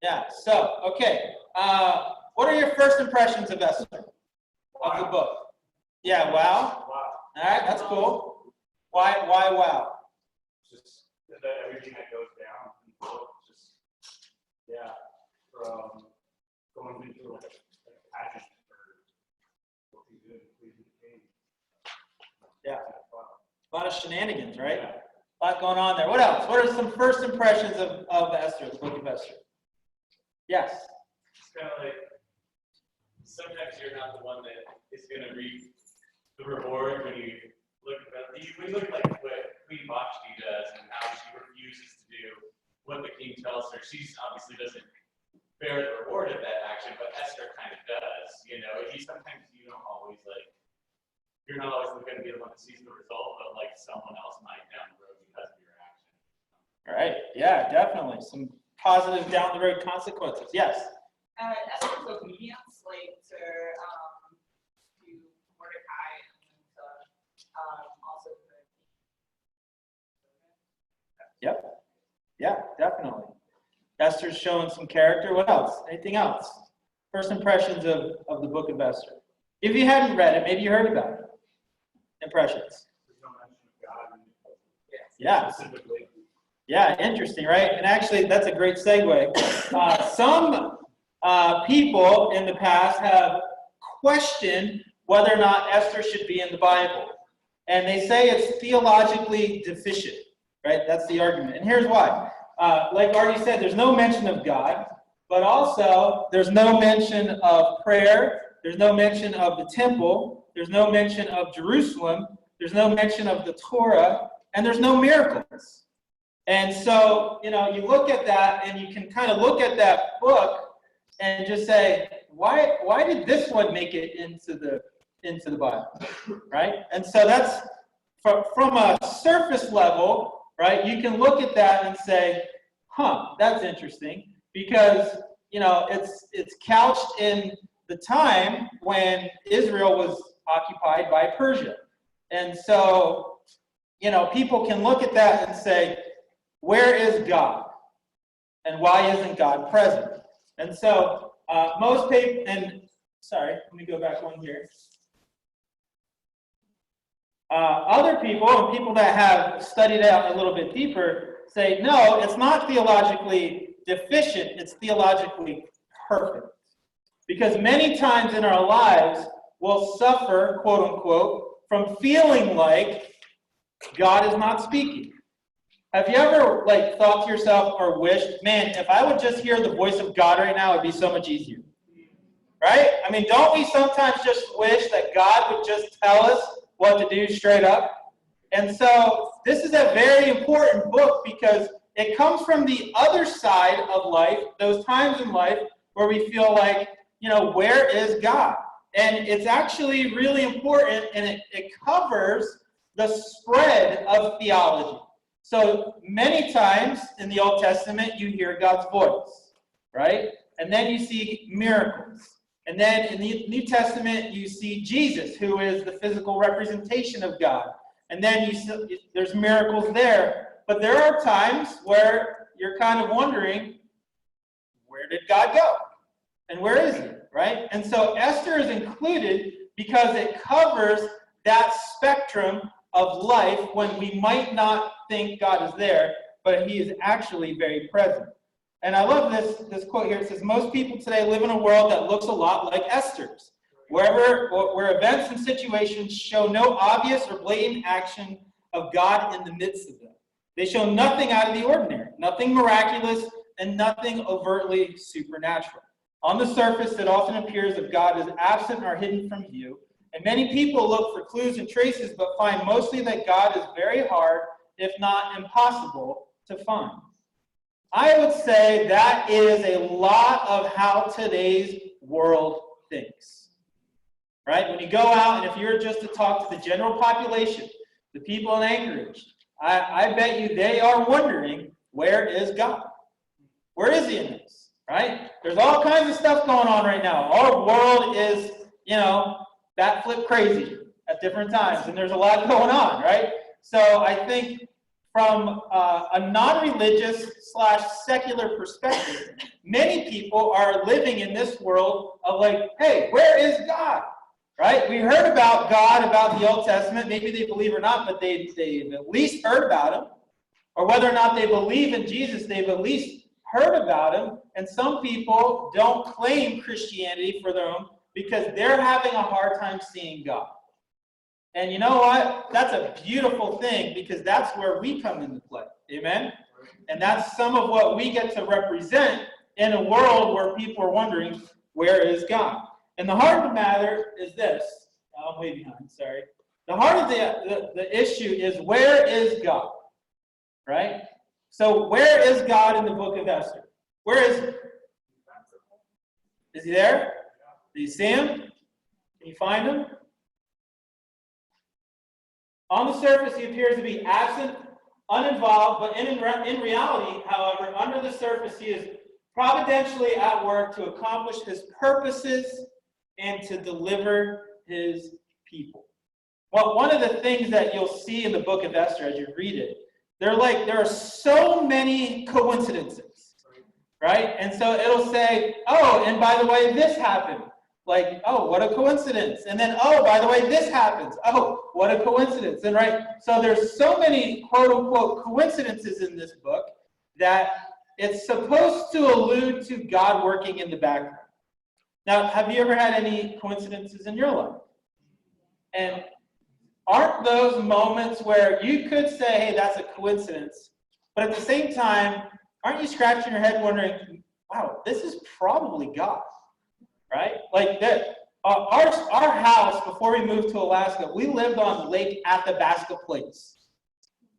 Yeah, so, okay. What are your first impressions of Esther, of the book? Yeah, wow. Wow. All right, that's cool. Why wow? Just that everything that goes down in the book, just, yeah, from going into like a pageant for what we do, pleasing the king. Yeah. A lot of shenanigans, right? Yeah. A lot going on there. What else? What are some first impressions of Esther, the book of Esther? Yes. It's kind of like sometimes you're not the one that is going to reap the reward when you look at like what Queen Vashti does and how she refuses to do what the king tells her. She obviously doesn't bear the reward of that action, but Esther kind of does. You know, sometimes you don't always you're not always going to be the one that sees the result, but like someone else might down the road because of your action. All right. Yeah, definitely. Some positive down the road consequences. Yes. Esther's obedience, like to Mordecai and to also Yep. Yeah, definitely. Esther's showing some character. What else? Anything else? First impressions of the book of Esther. If you hadn't read it, maybe you heard about it. Impressions. There's no mention of God in it. Yeah. Specifically. Yeah, interesting, right? And actually, that's a great segue. Some people in the past have questioned whether or not Esther should be in the Bible. And they say it's theologically deficient, right? That's the argument. And here's why. Like already said, there's no mention of God, but also there's no mention of prayer. There's no mention of the temple. There's no mention of Jerusalem. There's no mention of the Torah. And there's no miracles. And so, you look at that and you can kind of look at that book and just say, why did this one make it into the Bible, right? And so that's from a surface level, right? You can look at that and say, that's interesting, because it's couched in the time when Israel was occupied by Persia, and so people can look at that and say, where is God, and why isn't God present? And so most people, and sorry, let me go back one here. Other people, and people that have studied out a little bit deeper, say, no, it's not theologically deficient, it's theologically perfect. Because many times in our lives, we'll suffer, quote unquote, from feeling like God is not speaking. Have you ever thought to yourself or wished, man, if I would just hear the voice of God right now, it would be so much easier? Right? I mean, don't we sometimes just wish that God would just tell us what to do straight up? And so this is a very important book because it comes from the other side of life, those times in life where we feel like, where is God? And it's actually really important, and it covers the spread of theology. So many times in the Old Testament, you hear God's voice, right? And then you see miracles. And then in the New Testament, you see Jesus, who is the physical representation of God. And then there's miracles there. But there are times where you're kind of wondering, where did God go? And where is he, right? And so Esther is included because it covers that spectrum of life when we might not think God is there, but he is actually very present. And I love this quote here. It says, most people today live in a world that looks a lot like Esther's, where events and situations show no obvious or blatant action of God in the midst of them. They show nothing out of the ordinary, nothing miraculous, and nothing overtly supernatural. On the surface, it often appears that God is absent or hidden from view, and many people look for clues and traces, but find mostly that God is very hard, if not impossible, to find. I would say that is a lot of how today's world thinks, right? When you go out, and if you're just to talk to the general population, the people in Anchorage, I bet you they are wondering, where is God? Where is he in this, right? There's all kinds of stuff going on right now. Our world is, bat flip crazy at different times, and there's a lot going on, right? So I think from a non-religious / secular perspective, many people are living in this world of like, hey, where is God? Right? We heard about God, about the Old Testament. Maybe they believe or not, but they've at least heard about him. Or whether or not they believe in Jesus, they've at least heard about him. And some people don't claim Christianity for their own because they're having a hard time seeing God. And you know what? That's a beautiful thing because that's where we come into play. Amen? And that's some of what we get to represent in a world where people are wondering, where is God? And the heart of the matter is this. I'm way behind, sorry. The heart of the issue is, where is God? Right? So where is God in the book of Esther? Where is he? Is he there? Do you see him? Can you find him? On the surface, he appears to be absent, uninvolved, but in reality, however, under the surface, he is providentially at work to accomplish his purposes and to deliver his people. Well, one of the things that you'll see in the book of Esther as you read it, there are so many coincidences, right? And so it'll say, oh, and by the way, this happened. Like, oh, what a coincidence. And then, oh, by the way, this happens. Oh, what a coincidence. And right, so there's so many quote-unquote coincidences in this book that it's supposed to allude to God working in the background. Now, have you ever had any coincidences in your life? And aren't those moments where you could say, hey, that's a coincidence, but at the same time, aren't you scratching your head wondering, wow, this is probably God? Right? Like that, our house, before we moved to Alaska, we lived on Lake Athabasca Place.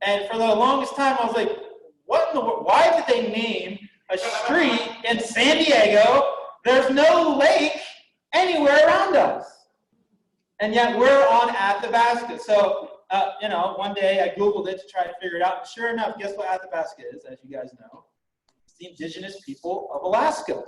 And for the longest time, I was like, what in the world? Why did they name a street in San Diego? There's no lake anywhere around us. And yet we're on Athabasca. So, one day I Googled it to try to figure it out. And sure enough, guess what Athabasca is, as you guys know? It's the indigenous people of Alaska.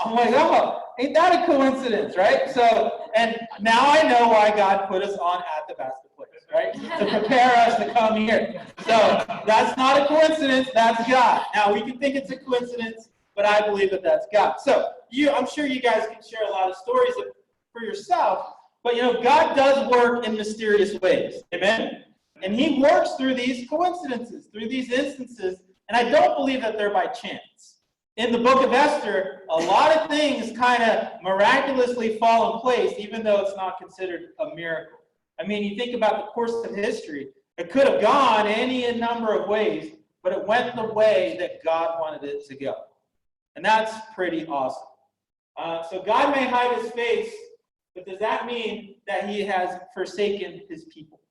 I'm like, oh, ain't that a coincidence, right? So, and now I know why God put us on Athabasca Place, right? To prepare us to come here. So that's not a coincidence, that's God. Now, we can think it's a coincidence, but I believe that that's God. So I'm sure you guys can share a lot of stories for yourself, but God does work in mysterious ways, amen? And he works through these coincidences, through these instances, and I don't believe that they're by chance. In the book of Esther, a lot of things kind of miraculously fall in place, even though it's not considered a miracle. I mean, you think about the course of history, it could have gone any number of ways, but it went the way that God wanted it to go. And that's pretty awesome. So God may hide his face, but does that mean that he has forsaken his people?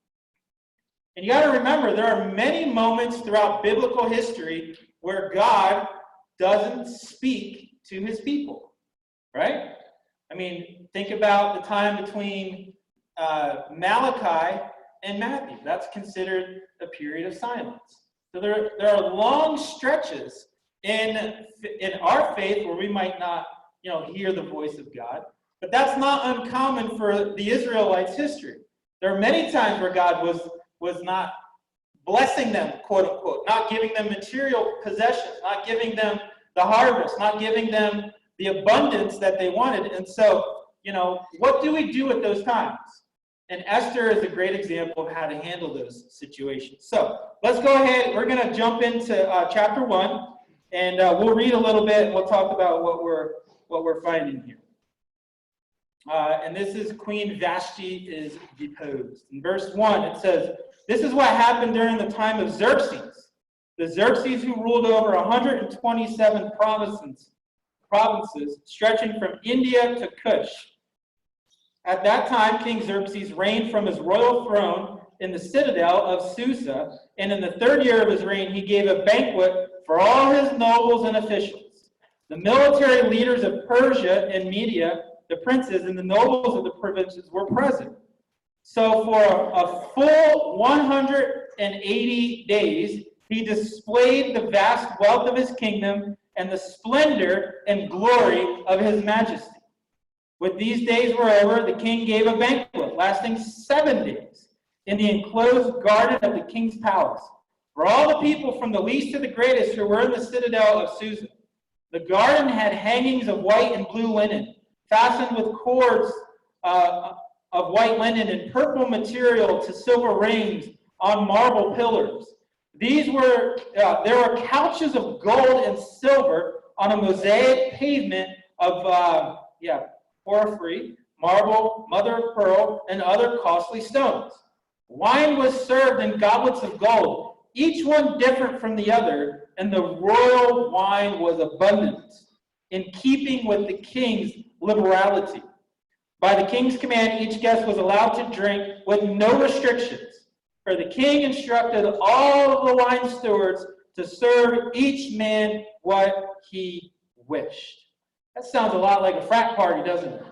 And you got to remember, there are many moments throughout biblical history where God doesn't speak to his people, right? I mean, think about the time between Malachi and Matthew. That's considered a period of silence. So there are long stretches in our faith where we might not, hear the voice of God. But that's not uncommon for the Israelites' history. There are many times where God was not blessing them, quote unquote, not giving them material possessions, not giving them the harvest, not giving them the abundance that they wanted. And so, what do we do at those times? And Esther is a great example of how to handle those situations. So let's go ahead. We're going to jump into chapter 1, and we'll read a little bit, and we'll talk about what we're finding here. And this is Queen Vashti is deposed. In verse 1, it says, "This is what happened during the time of Xerxes. The Xerxes who ruled over 127 provinces stretching from India to Kush. At that time, King Xerxes reigned from his royal throne in the citadel of Susa, and in the 3rd year of his reign, he gave a banquet for all his nobles and officials. The military leaders of Persia and Media, the princes, and the nobles of the provinces were present. So for a full 180 days, he displayed the vast wealth of his kingdom and the splendor and glory of his majesty. When these days were over, the king gave a banquet lasting 7 days, in the enclosed garden of the king's palace, for all the people from the least to the greatest who were in the citadel of Susa. The garden had hangings of white and blue linen, fastened with cords of white linen and purple material to silver rings on marble pillars. There were couches of gold and silver on a mosaic pavement of porphyry, marble, mother of pearl, and other costly stones. Wine was served in goblets of gold, each one different from the other, and the royal wine was abundant, in keeping with the king's liberality. By the king's command, each guest was allowed to drink with no restrictions, for the king instructed all of the wine stewards to serve each man what he wished. That sounds a lot like a frat party, doesn't it?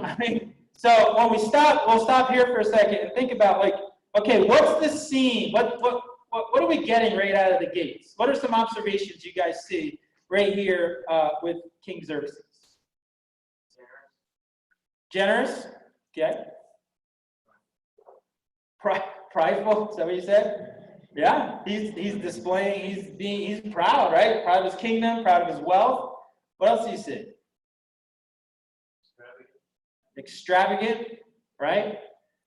I mean, so when we'll stop here for a second and think about, like, okay, what's the scene? What are we getting right out of the gates? What are some observations you guys see right here with King Xerxes? Generous? Okay. Prideful? Is that what you said? Yeah. He's displaying. He's proud, right? Proud of his kingdom. Proud of his wealth. What else do you see? Extravagant, right?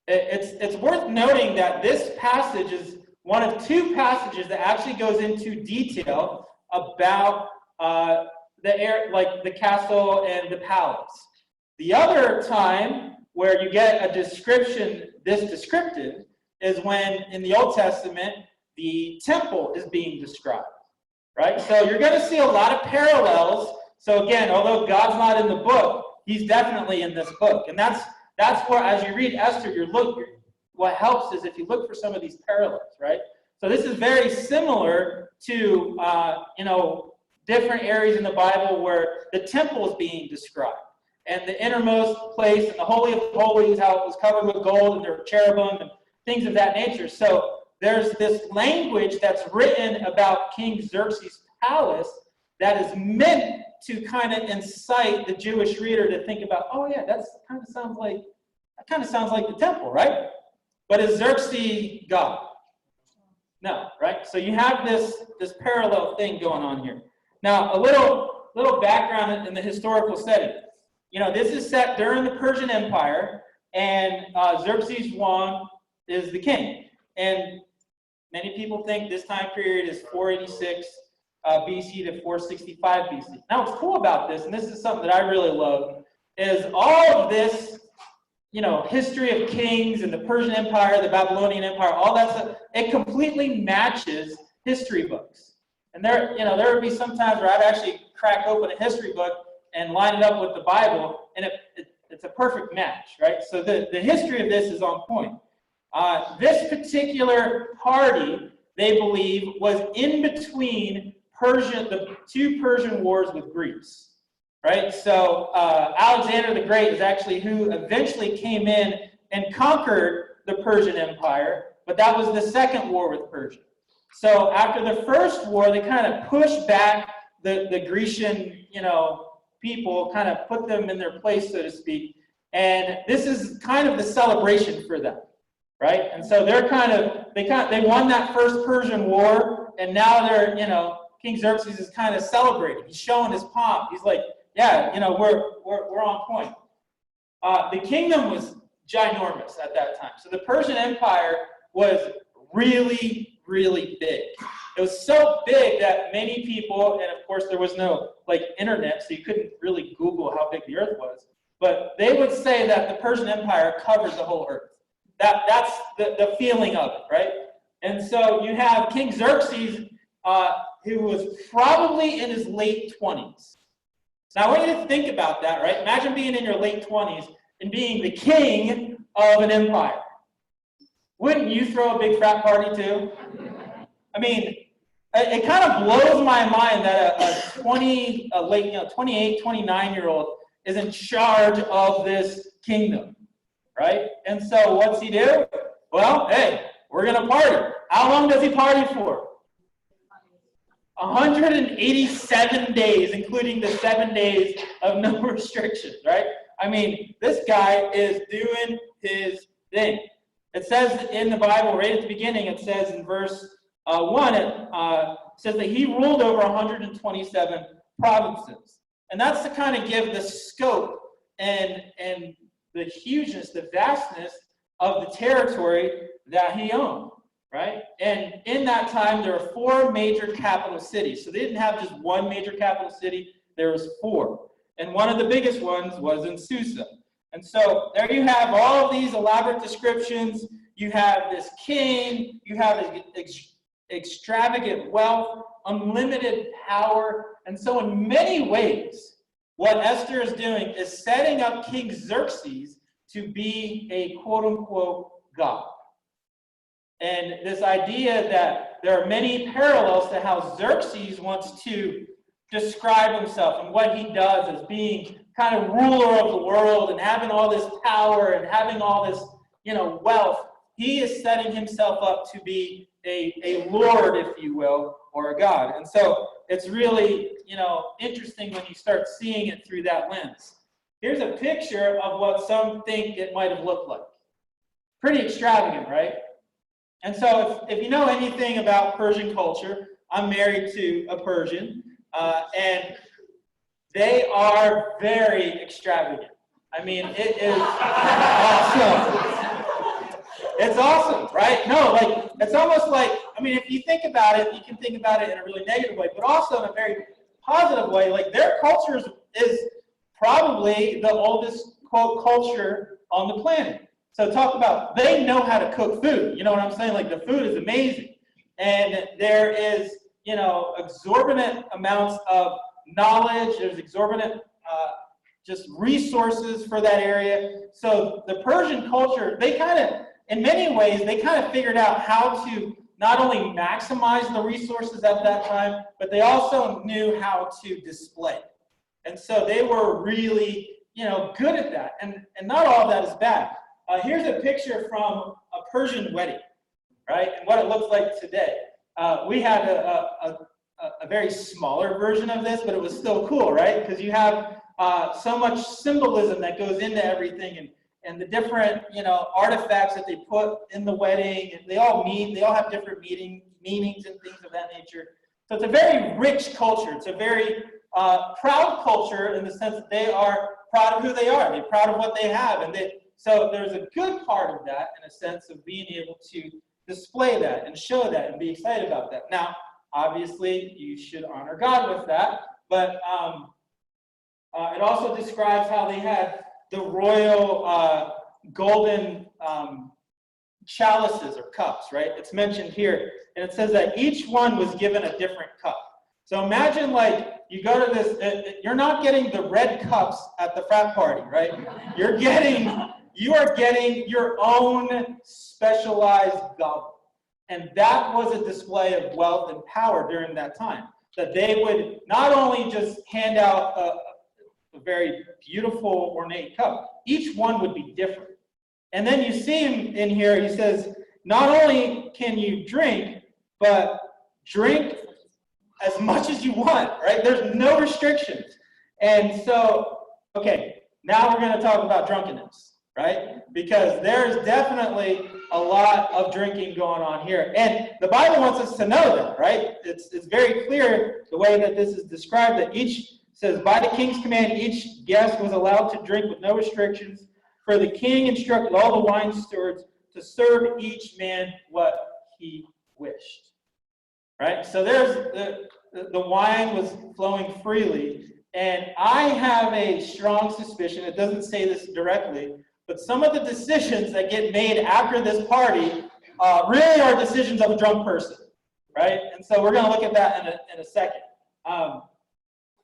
It's worth noting that this passage is one of two passages that actually goes into detail about the castle and the palace. The other time where you get a description this descriptive is when in the Old Testament the temple is being described, right? So you're going to see a lot of parallels. So again, although God's not in the book, he's definitely in this book. And that's where, as you read Esther, what helps is if you look for some of these parallels, right? So this is very similar to, different areas in the Bible where the temple is being described. And the innermost place and the Holy of Holies, how it was covered with gold and there were cherubim and things of that nature. So there's this language that's written about King Xerxes' palace that is meant to kind of incite the Jewish reader to think about, oh yeah, that kind of sounds like the temple, right? But is Xerxes God? No, right? So you have this parallel thing going on here. Now, a little background in the historical setting. This is set during the Persian Empire, and Xerxes I is the king. And many people think this time period is 486 BC to 465 BC. Now, what's cool about this, and this is something that I really love, is all of this, history of kings and the Persian Empire, the Babylonian Empire, all that stuff, it completely matches history books. And there would be some times where I'd actually crack open a history book and line it up with the Bible, and it's a perfect match, right? So the history of this is on point. This particular party, they believe, was in between the two Persian wars with Greece, right? So Alexander the Great is actually who eventually came in and conquered the Persian Empire, but that was the second war with Persia. So after the first war, they kind of pushed back the Grecian, people, kind of put them in their place, so to speak. And this is kind of the celebration for them, right? And so they won that first Persian war, and now they're, King Xerxes is kind of celebrating. He's showing his pomp. He's like, yeah, we're on point. The kingdom was ginormous at that time. So the Persian Empire was really, really big. It was so big that many people, and of course there was no internet, so you couldn't really Google how big the earth was, but they would say that the Persian Empire covers the whole earth. That's the feeling of it, right? And so you have King Xerxes, who was probably in his late 20s. Now I want you to think about that, right? Imagine being in your late 20s and being the king of an empire. Wouldn't you throw a big frat party too? I mean, it kind of blows my mind that a 28, 29-year-old is in charge of this kingdom, right? And so what's he do? Well, hey, we're going to party. How long does he party for? 187 days, including the 7 days of no restrictions, right? I mean, this guy is doing his thing. It says in the Bible, right at the beginning, it says in verse 1, it says that he ruled over 127 provinces. And that's to kind of give the scope and the hugeness, the vastness of the territory that he owned, right? And in that time, there were 4 major capital cities. So they didn't have just one major capital city, there was 4. And one of the biggest ones was in Susa. And so there you have all of these elaborate descriptions. You have this king, you have extravagant wealth, unlimited power. And so in many ways, what Esther is doing is setting up King Xerxes to be a quote-unquote god. And this idea that there are many parallels to how Xerxes wants to describe himself and what he does as being kind of ruler of the world and having all this power and having all this, wealth. He is setting himself up to be a lord, if you will, or a god. And so it's really, interesting when you start seeing it through that lens. Here's a picture of what some think it might have looked like. Pretty extravagant, right? And so if you know anything about Persian culture, I'm married to a Persian, and they are very extravagant. I mean, it is awesome. It's awesome, right? No, like, it's almost like, if you think about it, you can think about it in a really negative way, but also in a very positive way. Like, their culture is probably the oldest, quote, culture on the planet. So talk about, they know how to cook food. You know what I'm saying? Like, the food is amazing. And there is, exorbitant amounts of knowledge. There's exorbitant just resources for that area. So the Persian culture, they kind of, in many ways, they kind of figured out how to not only maximize the resources at that time, but they also knew how to display. And so they were really, good at that. And not all of that is bad. Here's a picture from a Persian wedding, right? And what it looks like today. We had a very smaller version of this, but it was still cool, right? Because you have so much symbolism that goes into everything, and the different, artifacts that they put in the wedding, and they all have different meanings and things of that nature. So it's a very rich culture. It's a very proud culture in the sense that they are proud of who they are. They're proud of what they have, so there's a good part of that in a sense of being able to display that and show that and be excited about that. Now, obviously, you should honor God with that, but it also describes how they had the royal golden chalices or cups, right? It's mentioned here, and it says that each one was given a different cup. So imagine, like, you go to this, you're not getting the red cups at the frat party, right? You are getting your own specialized goblet. And that was a display of wealth and power during that time. That they would not only just hand out a very beautiful, ornate cup, each one would be different. And then you see him in here, he says, not only can you drink, but drink as much as you want, right? There's no restrictions. And so, okay, now we're going to talk about drunkenness, right? Because there's definitely a lot of drinking going on here. And the Bible wants us to know that, right? It's very clear the way that this is described, that each says, by the king's command, each guest was allowed to drink with no restrictions, for the king instructed all the wine stewards to serve each man what he wished. Right? So there's the wine was flowing freely, and I have a strong suspicion, it doesn't say this directly, but some of the decisions that get made after this party really are decisions of a drunk person, right? And so we're going to look at that in a second.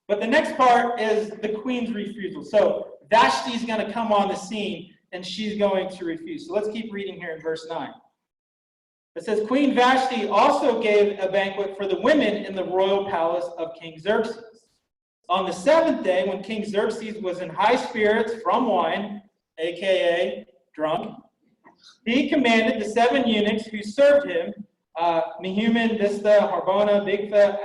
But the next part is the queen's refusal. So Vashti is going to come on the scene, and she's going to refuse. So let's keep reading here in verse 9. It says, Queen Vashti also gave a banquet for the women in the royal palace of King Xerxes. On the 7th day, when King Xerxes was in high spirits from wine, a.k.a. drunk, he commanded the 7 eunuchs who served him, Mehuman, Biztha, Harbona, Bigtha,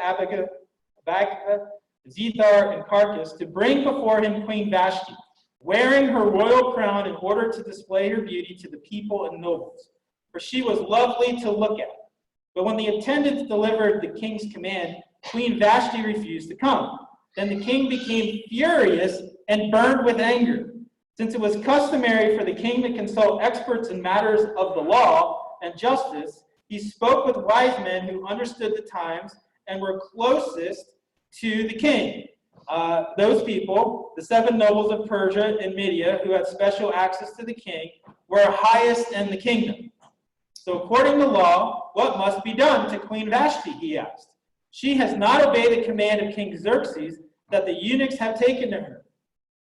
Abagtha, Zethar, and Carcass, to bring before him Queen Vashti, wearing her royal crown in order to display her beauty to the people and nobles. for she was lovely to look at. But when the attendants delivered the king's command, Queen Vashti refused to come. Then the king became furious and burned with anger. Since it was customary for the king to consult experts in matters of the law and justice, he spoke with wise men who understood the times and were closest to the king. Those people, the 7 nobles of Persia and Media, who had special access to the king, were highest in the kingdom. So according to law, what must be done to Queen Vashti, he asked. She has not obeyed the command of King Xerxes that the eunuchs have taken to her.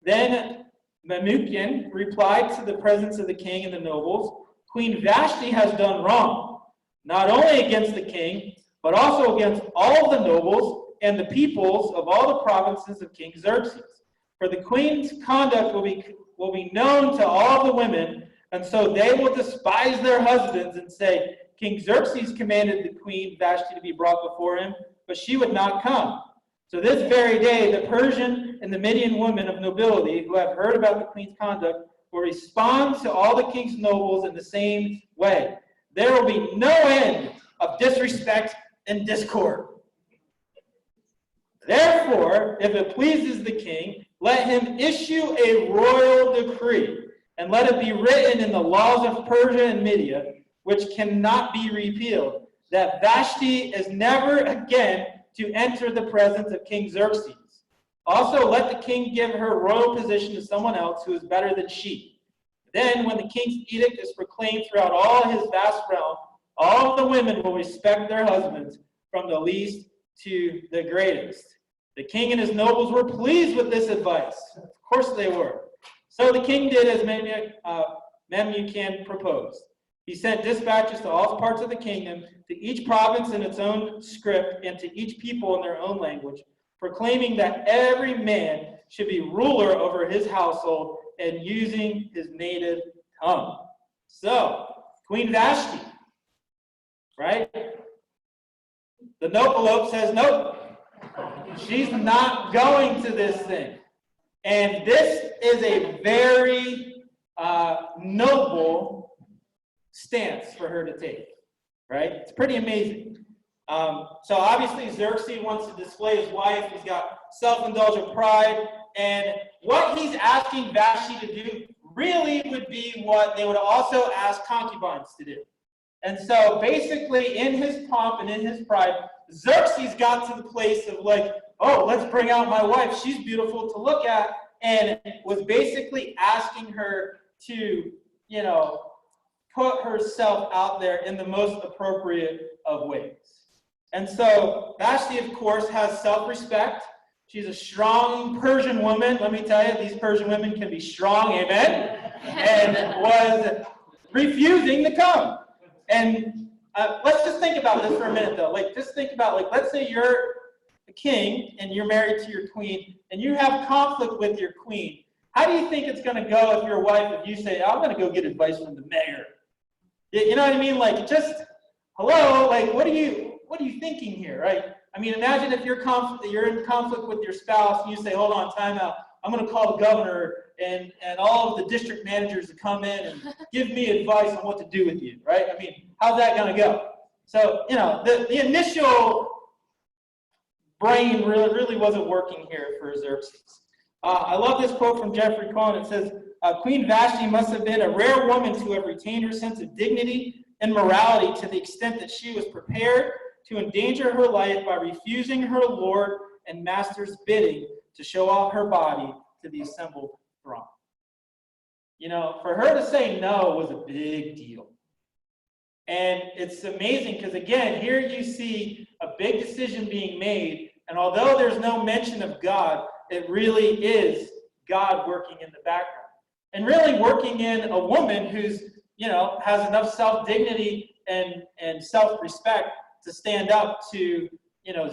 Then Memucan replied to the presence of the king and the nobles, Queen Vashti has done wrong, not only against the king, but also against all the nobles and the peoples of all the provinces of King Xerxes. For the queen's conduct will be known to all the women, and so they will despise their husbands and say, King Xerxes commanded the queen Vashti to be brought before him, but she would not come. So this very day, the Persian and the Median women of nobility who have heard about the queen's conduct will respond to all the king's nobles in the same way. There will be no end of disrespect and discord. Therefore, if it pleases the king, let him issue a royal decree, and let it be written in the laws of Persia and Media, which cannot be repealed, that Vashti is never again to enter the presence of King Xerxes. Also, let the king give her royal position to someone else who is better than she. Then, when the king's edict is proclaimed throughout all his vast realm, all the women will respect their husbands, from the least to the greatest. The king and his nobles were pleased with this advice. Of course they were. So the king did as Memucan proposed. He sent dispatches to all parts of the kingdom, to each province in its own script, and to each people in their own language, proclaiming that every man should be ruler over his household and using his native tongue. So, Queen Vashti, right? The nope says nope. She's not going to this thing. And this is a very noble stance for her to take, right? It's pretty amazing. So obviously Xerxes wants to display his wife. He's got self-indulgent pride. And what he's asking Vashti to do really would be what they would also ask concubines to do. And so basically in his pomp and in his pride, Xerxes got to the place of like, oh, let's bring out my wife. She's beautiful to look at. And was basically asking her to, put herself out there in the most appropriate of ways. And so Vashti, of course, has self-respect. She's a strong Persian woman. Let me tell you, these Persian women can be strong, amen? And was refusing to come. And let's just think about this for a minute, though. Just think about, let's say you're a king and you're married to your queen, and you have conflict with your queen. How do you think it's going to go if your wife, if you say, I'm going to go get advice from the mayor? You know what I mean? Hello, what are you thinking here, right? I mean, imagine if you're in conflict with your spouse and you say, hold on, time out. I'm going to call the governor and all of the district managers to come in and give me advice on what to do with you, right? I mean, how's that going to go? So, the initial brain really wasn't working here for Xerxes. I love this quote from Jeffrey Cohen. It says, Queen Vashti must have been a rare woman to have retained her sense of dignity and morality to the extent that she was prepared to endanger her life by refusing her lord and master's bidding to show off her body to the assembled throng. For her to say no was a big deal. And it's amazing because, again, here you see a big decision being made, and although there's no mention of God, it really is God working in the background. And really working in a woman who's, has enough self-dignity and self-respect to stand up to,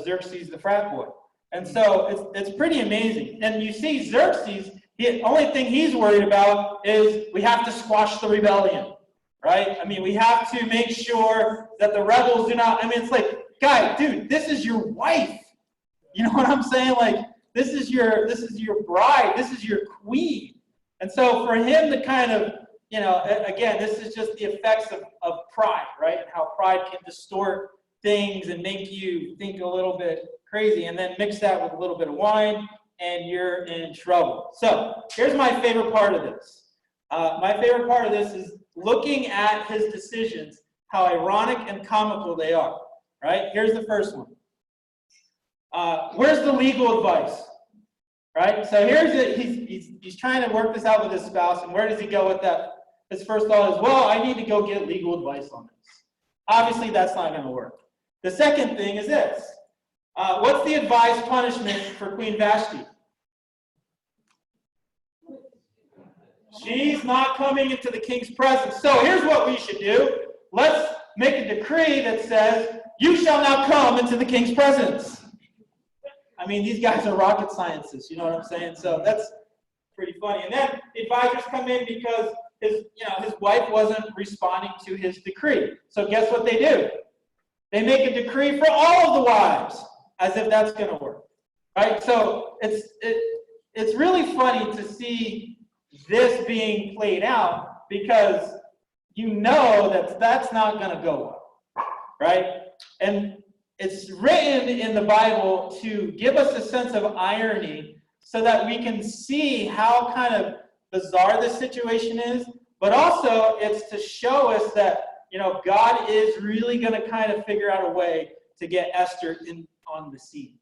Xerxes the frat boy. And so it's pretty amazing. And you see Xerxes, the only thing he's worried about is we have to squash the rebellion, right? I mean, we have to make sure that the rebels do not, it's like, guy, dude, this is your wife. You know what I'm saying? This is your bride. This is your queen. And so for him to kind of, again, this is just the effects of pride, right? And how pride can distort things and make you think a little bit crazy, and then mix that with a little bit of wine, and you're in trouble. So here's my favorite part of this. My favorite part of this is looking at his decisions, how ironic and comical they are, right? Here's the first one. Where's the legal advice, right? So here's it. He's trying to work this out with his spouse, and where does he go with that? His first thought is, well, I need to go get legal advice on this. Obviously, that's not going to work. The second thing is this. What's the advised punishment for Queen Vashti? She's not coming into the king's presence. So here's what we should do. Let's make a decree that says, you shall not come into the king's presence. I mean, these guys are rocket scientists, you know what I'm saying? So that's pretty funny. And then the advisors come in because his wife wasn't responding to his decree. So guess what they do? They make a decree for all of the wives, as if that's going to work, right? So it's really funny to see this being played out, because that's not going to go well, right? And it's written in the Bible to give us a sense of irony so that we can see how kind of bizarre this situation is, but also it's to show us that, God is really going to kind of figure out a way to get Esther on the scene.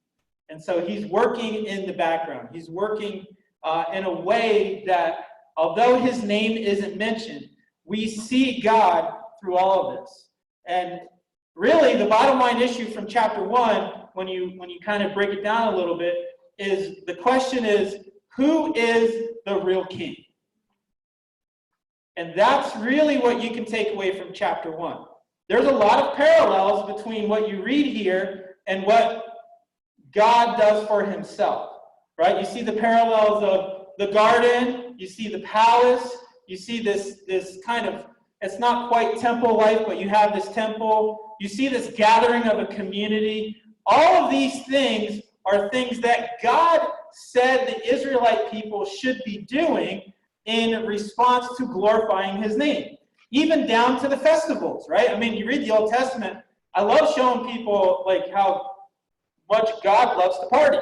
And so he's working in the background. He's working in a way that, although his name isn't mentioned, we see God through all of this. And really, the bottom line issue from chapter 1, when you kind of break it down a little bit, is the question is, who is the real king? And that's really what you can take away from chapter 1. There's a lot of parallels between what you read here and what God does for himself, right? You see the parallels of the garden, you see the palace, you see this kind of, it's not quite temple life, but you have this temple. You see this gathering of a community. All of these things are things that God said the Israelite people should be doing in response to glorifying his name, even down to the festivals, right? I mean, you read the Old Testament. I love showing people like how much God loves to party,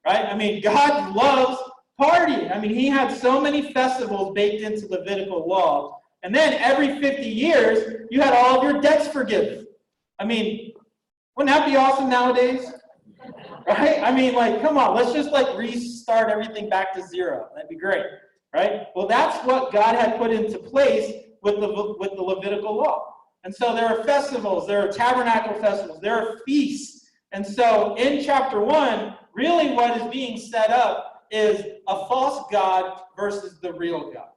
right? I mean, God loves partying. I mean, he had so many festivals baked into Levitical law. And then every 50 years, you had all of your debts forgiven. I mean, wouldn't that be awesome nowadays? Right? I mean, like, come on, let's just like restart everything back to zero. That'd be great, right? Well, that's what God had put into place with the Levitical law. And so there are festivals, there are tabernacle festivals, there are feasts. And so in chapter 1, really what is being set up is a false God versus the real God.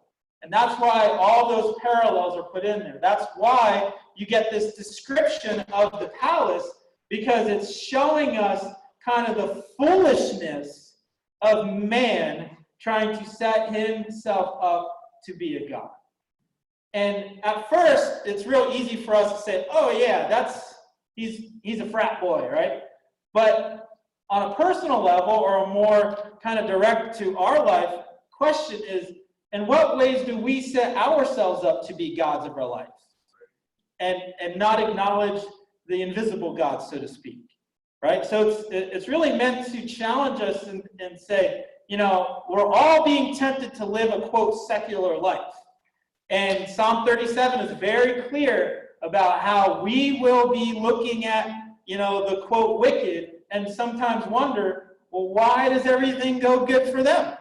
And that's why all those parallels are put in there. That's why you get this description of the palace, because it's showing us kind of the foolishness of man trying to set himself up to be a god. And at first, it's real easy for us to say, oh yeah, he's a frat boy, right? But on a personal level, or a more kind of direct to our life, question is, in what ways do we set ourselves up to be gods of our life? And not acknowledge the invisible God, so to speak, right? So it's really meant to challenge us and say, we're all being tempted to live a, quote, secular life. And Psalm 37 is very clear about how we will be looking at, the, quote, wicked, and sometimes wonder, well, why does everything go good for them?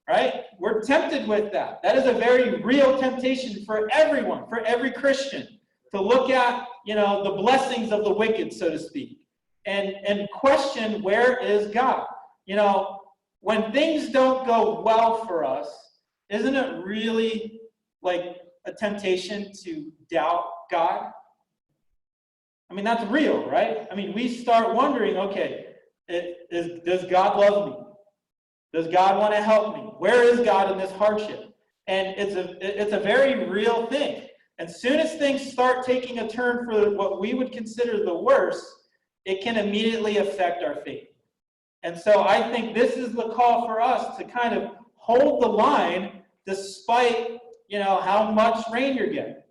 Right? We're tempted with that. That is a very real temptation for everyone, for every Christian, to look at, the blessings of the wicked, so to speak, and question, where is God? When things don't go well for us, isn't it really like a temptation to doubt God? I mean, that's real, right? I mean, we start wondering, okay, does God love me? Does God want to help me? Where is God in this hardship? And it's a very real thing. As soon as things start taking a turn for what we would consider the worst, it can immediately affect our faith. And so I think this is the call for us to kind of hold the line despite how much rain you're getting.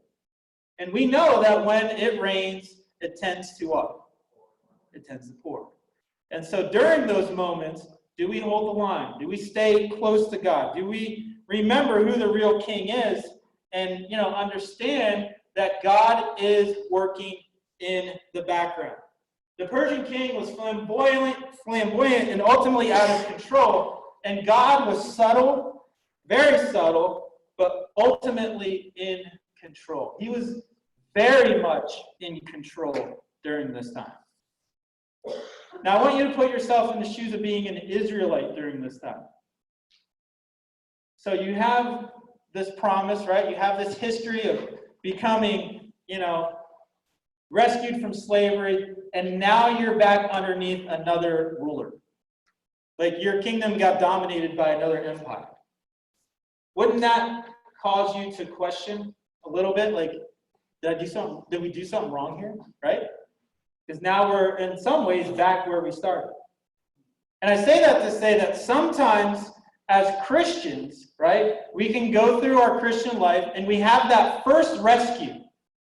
And we know that when it rains, it tends to what? It tends to pour. And so during those moments, do we hold the line? Do we stay close to God? Do we remember who the real king is and, understand that God is working in the background? The Persian king was flamboyant, and ultimately out of control. And God was subtle, very subtle, but ultimately in control. He was very much in control during this time. Now, I want you to put yourself in the shoes of being an Israelite during this time. So you have this promise, right? You have this history of becoming, rescued from slavery, and now you're back underneath another ruler. Like your kingdom got dominated by another empire. Wouldn't that cause you to question a little bit? Like, did we do something wrong here, right? Because now we're in some ways back where we started. And I say that to say that sometimes as Christians, right, we can go through our Christian life and we have that first rescue,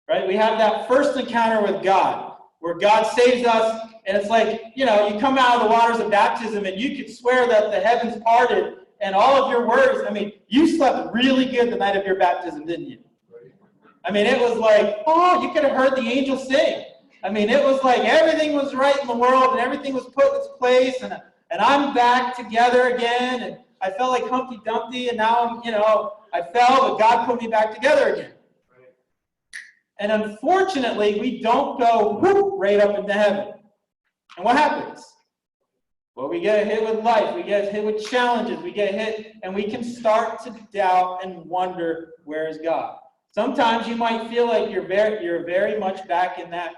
right? We have that first encounter with God where God saves us, and it's like, you come out of the waters of baptism and you could swear that the heavens parted and all of your worries. You slept really good the night of your baptism, didn't you? It was like, you could have heard the angels sing. It was like everything was right in the world and everything was put in its place, and I'm back together again, and I felt like Humpty Dumpty, and now I fell, but God put me back together again. And unfortunately, we don't go whoop right up into heaven. And what happens? Well, we get hit with life, we get hit with challenges, we get hit, and we can start to doubt and wonder, where is God? Sometimes you might feel like you're very much back in that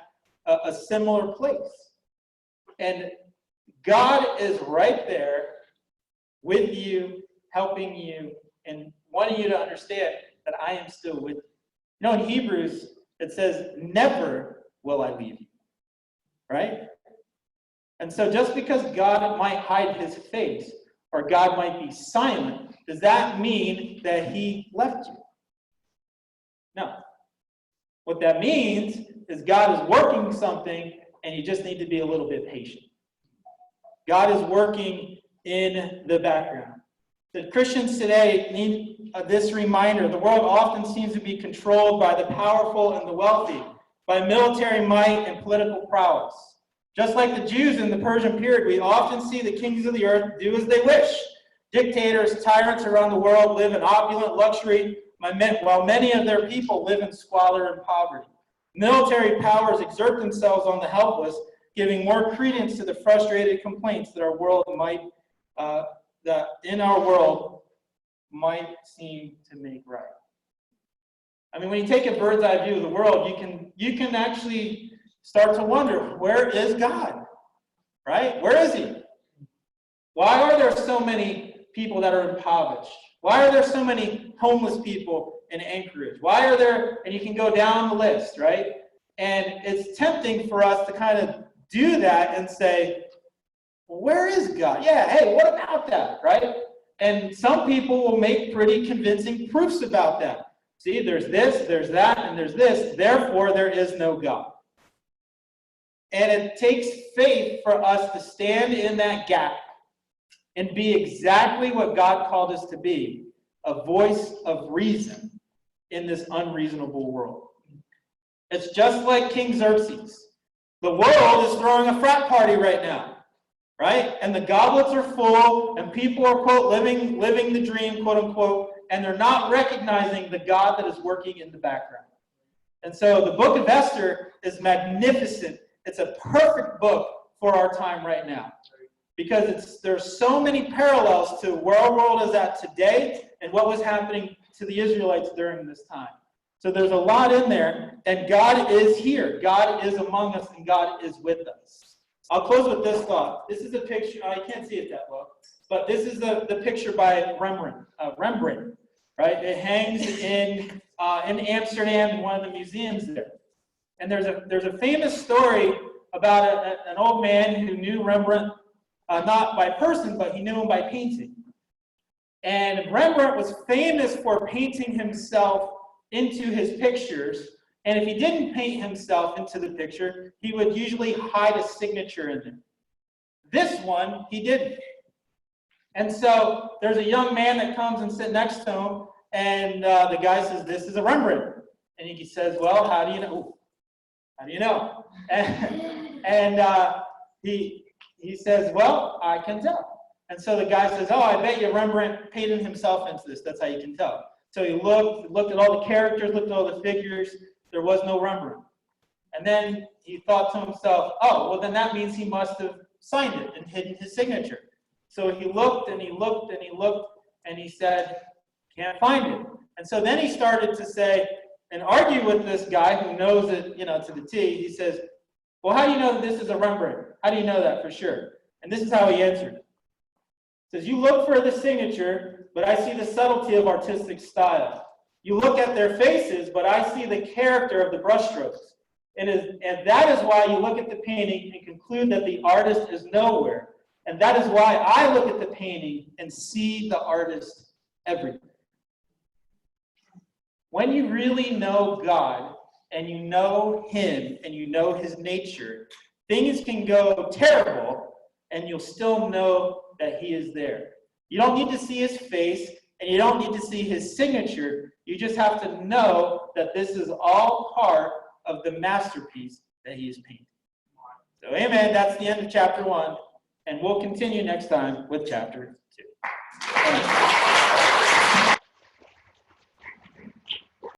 a similar place. And God is right there with you, helping you, and wanting you to understand that I am still with you. In Hebrews, it says, never will I leave you, right? And so just because God might hide his face or God might be silent, does that mean that he left you? No. What that means is God is working something, and you just need to be a little bit patient. God is working in the background. The Christians today need this reminder. The world often seems to be controlled by the powerful and the wealthy, by military might and political prowess. Just like the Jews in the Persian period, we often see the kings of the earth do as they wish. Dictators, tyrants around the world live in opulent luxury, while many of their people live in squalor and poverty. Military powers exert themselves on the helpless, giving more credence to the frustrated complaints that in our world might seem to make right. When you take a bird's eye view of the world, you can actually start to wonder, where is God? Right? Where is he? Why are there so many people that are impoverished? Why are there so many homeless people in Anchorage? Why are there, and you can go down the list, right? And it's tempting for us to kind of do that and say, well, where is God? Yeah, hey, what about that, right? And some people will make pretty convincing proofs about that. See, there's this, there's that, and there's this. Therefore, there is no God. And it takes faith for us to stand in that gap and be exactly what God called us to be, a voice of reason in this unreasonable world. It's just like King Xerxes. The world is throwing a frat party right now, right? And the goblets are full, and people are, quote, living the dream, quote unquote, and they're not recognizing the God that is working in the background. And so the book of Esther is magnificent. It's a perfect book for our time right now, because there's so many parallels to where our world is at today and what was happening to the Israelites during this time. So there's a lot in there, and God is here. God is among us, and God is with us. I'll close with this thought. This is a picture. I can't see it that well, but this is the picture by Rembrandt, right? It hangs in Amsterdam in one of the museums there. And there's a famous story about an old man who knew Rembrandt, not by person, but he knew him by painting. And Rembrandt was famous for painting himself into his pictures. And if he didn't paint himself into the picture, he would usually hide a signature in it. This one, he didn't. And so there's a young man that comes and sits next to him, and the guy says, "This is a Rembrandt." And he says, "Well, how do you know?" Ooh, how do you know? And he says, "Well, I can tell." And so the guy says, "Oh, I bet you Rembrandt painted himself into this. That's how you can tell." So he looked at all the characters, looked at all the figures. There was no Rembrandt. And then he thought to himself, "Oh, well, then that means he must have signed it and hidden his signature." So he looked and he looked and he looked and he said, "Can't find it." And so then he started to say and argue with this guy who knows it, to the T. He says, "Well, how do you know that this is a Rembrandt? How do you know that for sure?" And this is how he answered. He says, "You look for the signature, but I see the subtlety of artistic style. You look at their faces, but I see the character of the brushstrokes. And that is why you look at the painting and conclude that the artist is nowhere. And that is why I look at the painting and see the artist everywhere." When you really know God and you know Him and you know His nature, things can go terrible and you'll still know that He is there. You don't need to see His face and you don't need to see His signature. You just have to know that this is all part of the masterpiece that He is painting. So amen, that's the end of chapter 1. And we'll continue next time with chapter